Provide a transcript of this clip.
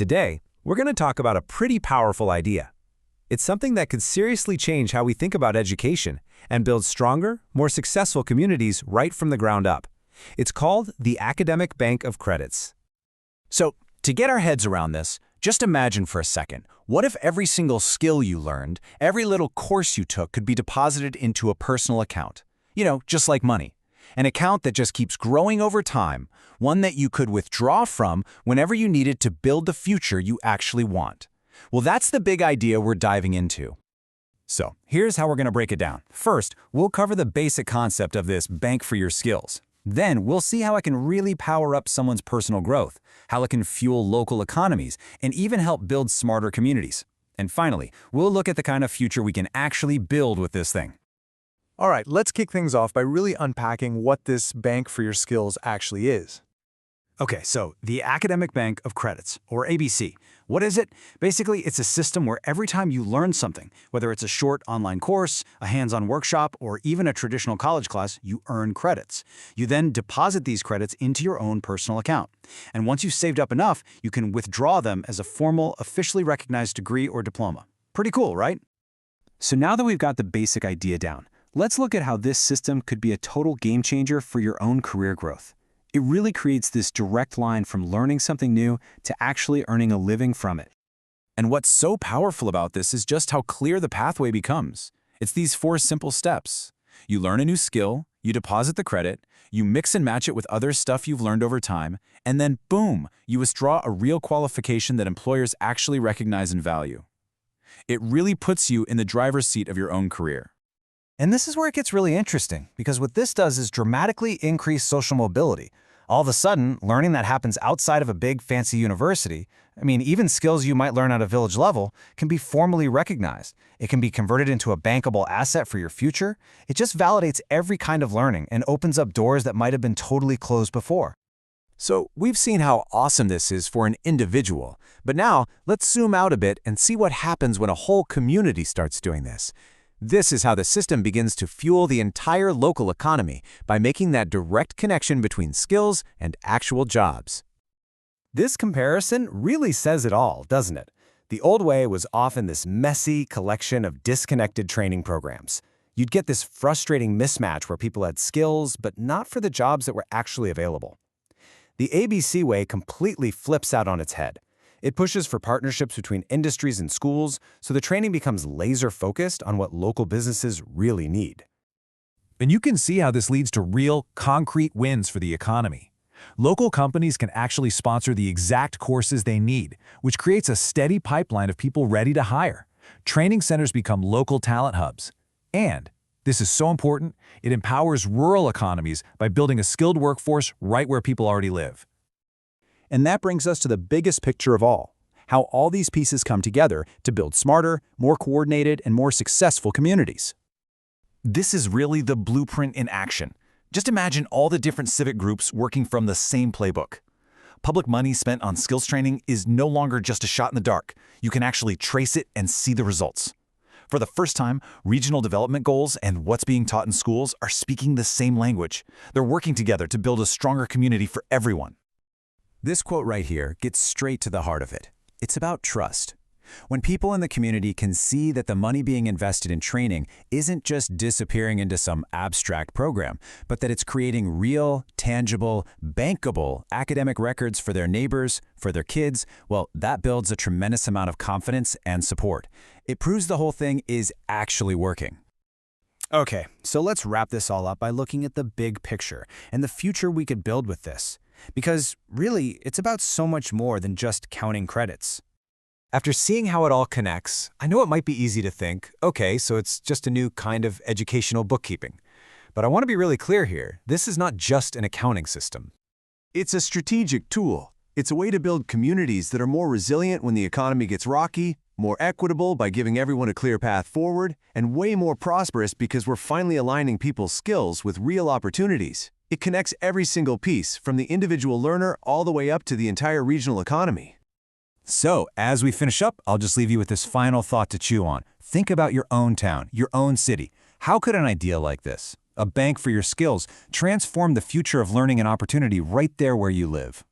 Today, we're going to talk about a pretty powerful idea. It's something that could seriously change how we think about education and build stronger, more successful communities right from the ground up. It's called the Academic Bank of Credits. So, to get our heads around this, just imagine for a second, what if every single skill you learned, every little course you took could be deposited into a personal account? You know, just like money. An account that just keeps growing over time, one that you could withdraw from whenever you needed to build the future you actually want. Well, that's the big idea we're diving into. So, here's how we're going to break it down. First, we'll cover the basic concept of this bank for your skills. Then, we'll see how it can really power up someone's personal growth, how it can fuel local economies, and even help build smarter communities. And finally, we'll look at the kind of future we can actually build with this thing. All right, let's kick things off by really unpacking what this bank for your skills actually is. Okay, so the Academic Bank of Credits, or ABC. What is it? Basically, it's a system where every time you learn something, whether it's a short online course, a hands-on workshop, or even a traditional college class, you earn credits. You then deposit these credits into your own personal account. And once you've saved up enough, you can withdraw them as a formal, officially recognized degree or diploma. Pretty cool, right? So now that we've got the basic idea down, let's look at how this system could be a total game changer for your own career growth. It really creates this direct line from learning something new to actually earning a living from it. And what's so powerful about this is just how clear the pathway becomes. It's these 4 simple steps. You learn a new skill, you deposit the credit, you mix and match it with other stuff you've learned over time, and then boom, you withdraw a real qualification that employers actually recognize and value. It really puts you in the driver's seat of your own career. And this is where it gets really interesting, because what this does is dramatically increase social mobility. All of a sudden, learning that happens outside of a big, fancy university, even skills you might learn at a village level, can be formally recognized. It can be converted into a bankable asset for your future. It just validates every kind of learning and opens up doors that might have been totally closed before. So we've seen how awesome this is for an individual, but now let's zoom out a bit and see what happens when a whole community starts doing this. This is how the system begins to fuel the entire local economy by making that direct connection between skills and actual jobs. This comparison really says it all, doesn't it? The old way was often this messy collection of disconnected training programs. You'd get this frustrating mismatch where people had skills, but not for the jobs that were actually available. The ABC way completely flips out on its head. It pushes for partnerships between industries and schools, so the training becomes laser-focused on what local businesses really need. And you can see how this leads to real, concrete wins for the economy. Local companies can actually sponsor the exact courses they need, which creates a steady pipeline of people ready to hire. Training centers become local talent hubs. And, this is so important, it empowers rural economies by building a skilled workforce right where people already live. And that brings us to the biggest picture of all, how all these pieces come together to build smarter, more coordinated, and more successful communities. This is really the blueprint in action. Just imagine all the different civic groups working from the same playbook. Public money spent on skills training is no longer just a shot in the dark. You can actually trace it and see the results. For the first time, regional development goals and what's being taught in schools are speaking the same language. They're working together to build a stronger community for everyone. This quote right here gets straight to the heart of it. It's about trust. When people in the community can see that the money being invested in training isn't just disappearing into some abstract program, but that it's creating real, tangible, bankable academic records for their neighbors, for their kids, well, that builds a tremendous amount of confidence and support. It proves the whole thing is actually working. Okay, so let's wrap this all up by looking at the big picture and the future we could build with this. Because, really, it's about so much more than just counting credits. After seeing how it all connects, I know it might be easy to think, okay, so it's just a new kind of educational bookkeeping. But I want to be really clear here. This is not just an accounting system. It's a strategic tool. It's a way to build communities that are more resilient when the economy gets rocky, more equitable by giving everyone a clear path forward, and way more prosperous because we're finally aligning people's skills with real opportunities. It connects every single piece, from the individual learner all the way up to the entire regional economy. So, as we finish up, I'll just leave you with this final thought to chew on. Think about your own town, your own city. How could an idea like this, a bank for your skills, transform the future of learning and opportunity right there where you live?